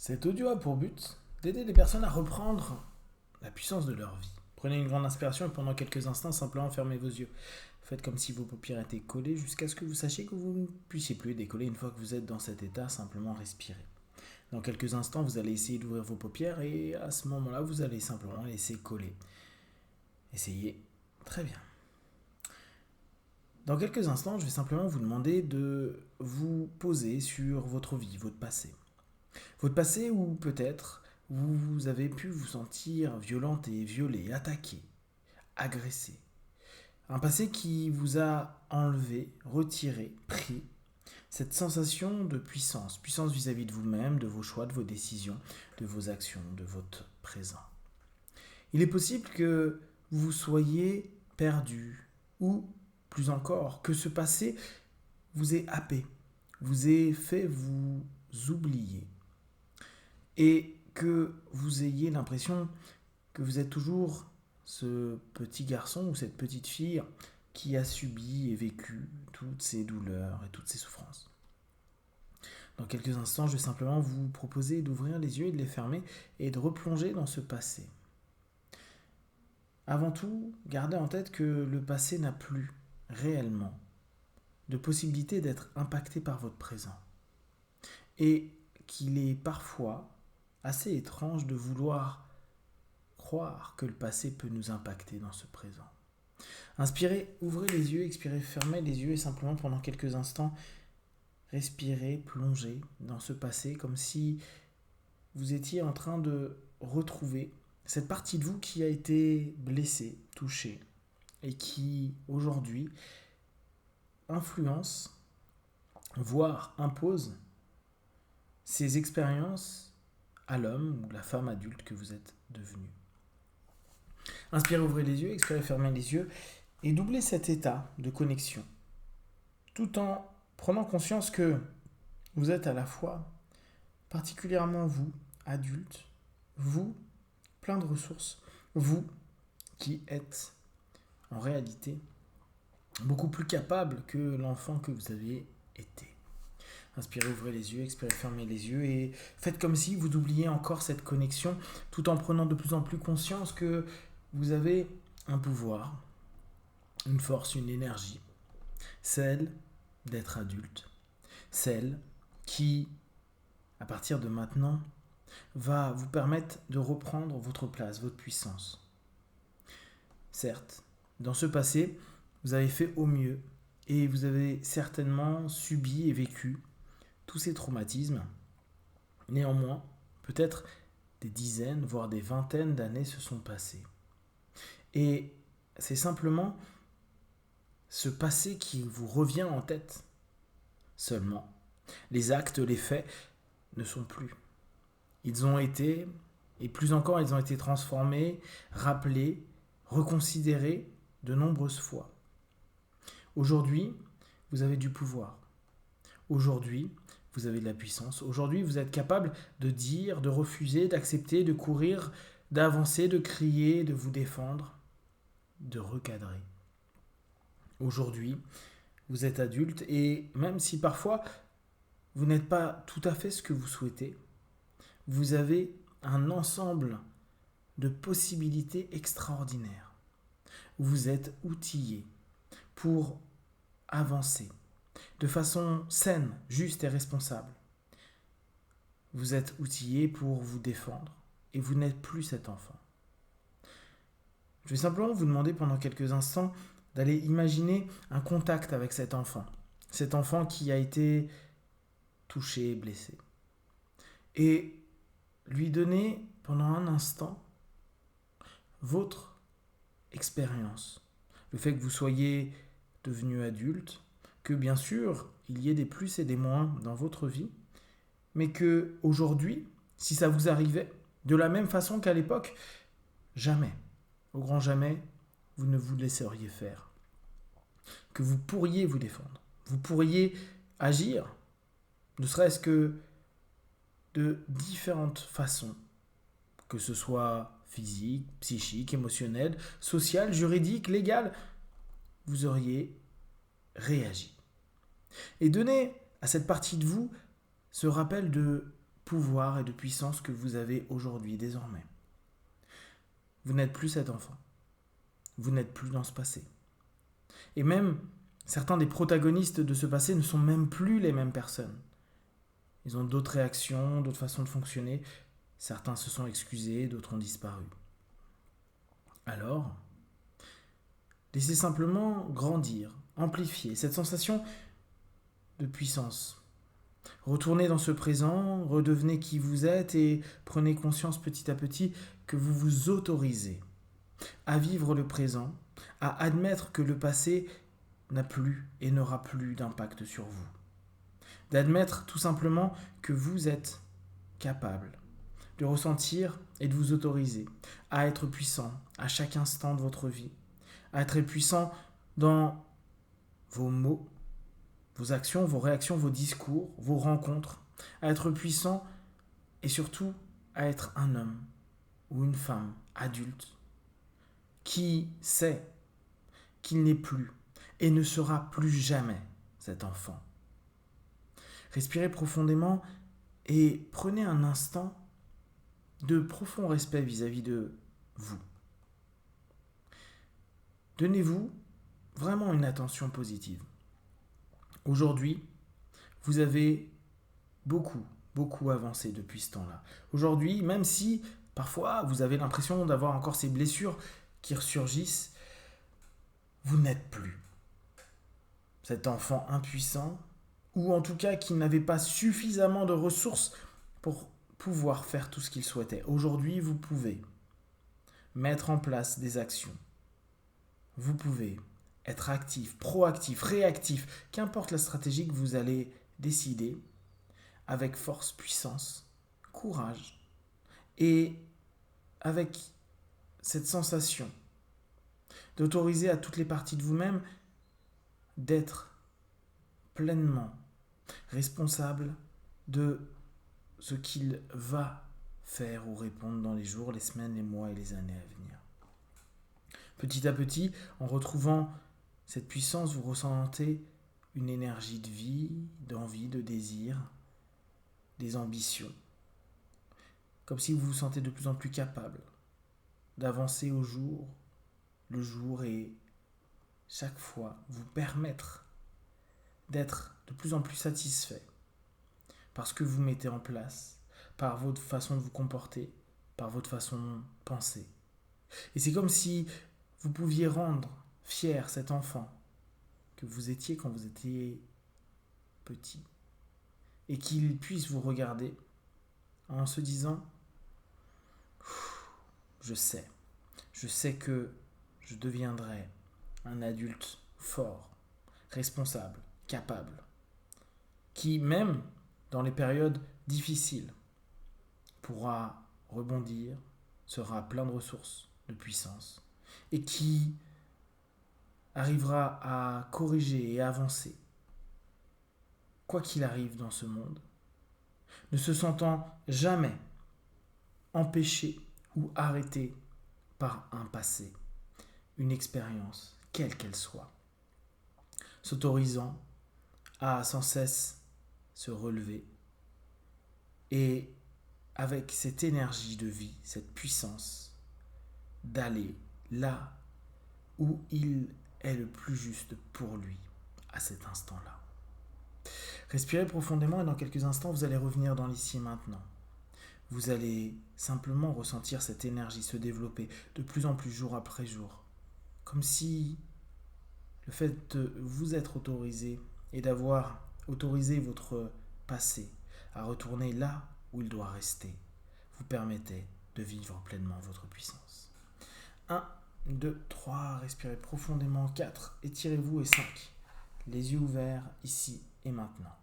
Cet audio a pour but d'aider les personnes à reprendre la puissance de leur vie. Prenez une grande inspiration et pendant quelques instants, simplement fermez vos yeux. Faites comme si vos paupières étaient collées jusqu'à ce que vous sachiez que vous ne puissiez plus les décoller. Une fois que vous êtes dans cet état, simplement respirez. Dans quelques instants, vous allez essayer d'ouvrir vos paupières et à ce moment-là, vous allez simplement laisser coller. Essayez. Très bien. Dans quelques instants, je vais simplement vous demander de vous poser sur votre vie, votre passé. Votre passé où peut-être vous avez pu vous sentir violente et violée, attaquée, agressée. Un passé qui vous a enlevé, retiré, pris cette sensation de puissance, puissance vis-à-vis de vous-même, de vos choix, de vos décisions, de vos actions, de votre présent. Il est possible que vous soyez perdu ou, plus encore, que ce passé vous ait happé, vous ait fait vous oublier et que vous ayez l'impression que vous êtes toujours ce petit garçon ou cette petite fille qui a subi et vécu toutes ces douleurs et toutes ces souffrances. Dans quelques instants, je vais simplement vous proposer d'ouvrir les yeux et de les fermer et de replonger dans ce passé. Avant tout, gardez en tête que le passé n'a plus réellement de possibilité d'être impacté par votre présent. Et qu'il est parfois assez étrange de vouloir croire que le passé peut nous impacter dans ce présent. Inspirez, ouvrez les yeux, expirez, fermez les yeux et simplement pendant quelques instants, respirez, plongez dans ce passé comme si vous étiez en train de retrouver cette partie de vous qui a été blessée, touchée et qui aujourd'hui influence, voire impose ces expériences à l'homme ou la femme adulte que vous êtes devenu. Inspirez, ouvrez les yeux, expirez, fermez les yeux et doublez cet état de connexion tout en prenant conscience que vous êtes à la fois particulièrement vous, adulte, vous, plein de ressources, vous qui êtes en réalité beaucoup plus capable que l'enfant que vous aviez été. Inspirez, ouvrez les yeux, expirez, fermez les yeux et faites comme si vous oubliez encore cette connexion tout en prenant de plus en plus conscience que vous avez un pouvoir, une force, une énergie, celle d'être adulte, celle qui, à partir de maintenant, va vous permettre de reprendre votre place, votre puissance. Certes, dans ce passé, vous avez fait au mieux et vous avez certainement subi et vécu tous ces traumatismes. Néanmoins, peut-être des dizaines, voire des vingtaines d'années se sont passées. Et c'est simplement ce passé qui vous revient en tête. Seulement, les actes, les faits ne sont plus. Ils ont été, et plus encore, ils ont été transformés, rappelés, reconsidérés de nombreuses fois. Aujourd'hui, vous avez du pouvoir. Aujourd'hui, vous avez de la puissance. Aujourd'hui, vous êtes capable de dire, de refuser, d'accepter, de courir, d'avancer, de crier, de vous défendre, de recadrer. Aujourd'hui, vous êtes adulte et même si parfois vous n'êtes pas tout à fait ce que vous souhaitez, vous avez un ensemble de possibilités extraordinaires. Vous êtes outillé pour avancer de façon saine, juste et responsable. Vous êtes outillé pour vous défendre et vous n'êtes plus cet enfant. Je vais simplement vous demander pendant quelques instants d'aller imaginer un contact avec cet enfant qui a été touché, blessé, et lui donner pendant un instant votre expérience, le fait que vous soyez devenu adulte, que bien sûr il y ait des plus et des moins dans votre vie, mais que aujourd'hui, si ça vous arrivait, de la même façon qu'à l'époque, jamais, au grand jamais, vous ne vous laisseriez faire. Que vous pourriez vous défendre. Vous pourriez agir, ne serait-ce que de différentes façons, que ce soit physique, psychique, émotionnelle, sociale, juridique, légale, vous auriez réagi. Et donner à cette partie de vous ce rappel de pouvoir et de puissance que vous avez aujourd'hui désormais. Vous n'êtes plus cet enfant. Vous n'êtes plus dans ce passé. Et même, certains des protagonistes de ce passé ne sont même plus les mêmes personnes. Ils ont d'autres réactions, d'autres façons de fonctionner. Certains se sont excusés, d'autres ont disparu. Alors, laissez simplement grandir, amplifier cette sensation de puissance. Retournez dans ce présent, redevenez qui vous êtes et prenez conscience petit à petit que vous vous autorisez à vivre le présent, à admettre que le passé n'a plus et n'aura plus d'impact sur vous. D'admettre tout simplement que vous êtes capable de ressentir et de vous autoriser à être puissant à chaque instant de votre vie, à être puissant dans vos mots, vos actions, vos réactions, vos discours, vos rencontres, à être puissant et surtout à être un homme ou une femme adulte qui sait qu'il n'est plus et ne sera plus jamais cet enfant. Respirez profondément et prenez un instant de profond respect vis-à-vis de vous. Donnez-vous vraiment une attention positive. Aujourd'hui, vous avez beaucoup avancé depuis ce temps-là. Aujourd'hui, même si parfois vous avez l'impression d'avoir encore ces blessures qui ressurgissent, vous n'êtes plus cet enfant impuissant, ou en tout cas qui n'avait pas suffisamment de ressources pour pouvoir faire tout ce qu'il souhaitait. Aujourd'hui, vous pouvez mettre en place des actions. Vous pouvez être actif, proactif, réactif, qu'importe la stratégie que vous allez décider, avec force, puissance, courage, et avec cette sensation d'autoriser à toutes les parties de vous-même d'être pleinement responsable de ce qu'il va faire ou répondre dans les jours, les semaines, les mois et les années à venir. Petit à petit, en retrouvant cette puissance, vous ressentez une énergie de vie, d'envie, de désir, des ambitions. Comme si vous vous sentez de plus en plus capable d'avancer au jour, le jour, et chaque fois vous permettre d'être de plus en plus satisfait par ce que vous mettez en place, par votre façon de vous comporter, par votre façon de penser. Et c'est comme si vous pouviez rendre fier cet enfant que vous étiez quand vous étiez petit, et qu'il puisse vous regarder en se disant « Je sais que je deviendrai un adulte fort, responsable, capable, qui même dans les périodes difficiles pourra rebondir, sera plein de ressources, de puissance, et qui arrivera à corriger et avancer, quoi qu'il arrive dans ce monde, ne se sentant jamais empêché ou arrêté par un passé, une expérience, quelle qu'elle soit, s'autorisant à sans cesse se relever et avec cette énergie de vie, cette puissance d'aller là où il est le plus juste pour lui à cet instant-là. Respirez profondément et dans quelques instants, vous allez revenir dans l'ici et maintenant. Vous allez simplement ressentir cette énergie se développer de plus en plus jour après jour. Comme si le fait de vous être autorisé et d'avoir autorisé votre passé à retourner là où il doit rester vous permettait de vivre pleinement votre puissance. 1, 2, 3, respirez profondément. 4, étirez-vous. Et 5, les yeux ouverts ici et maintenant.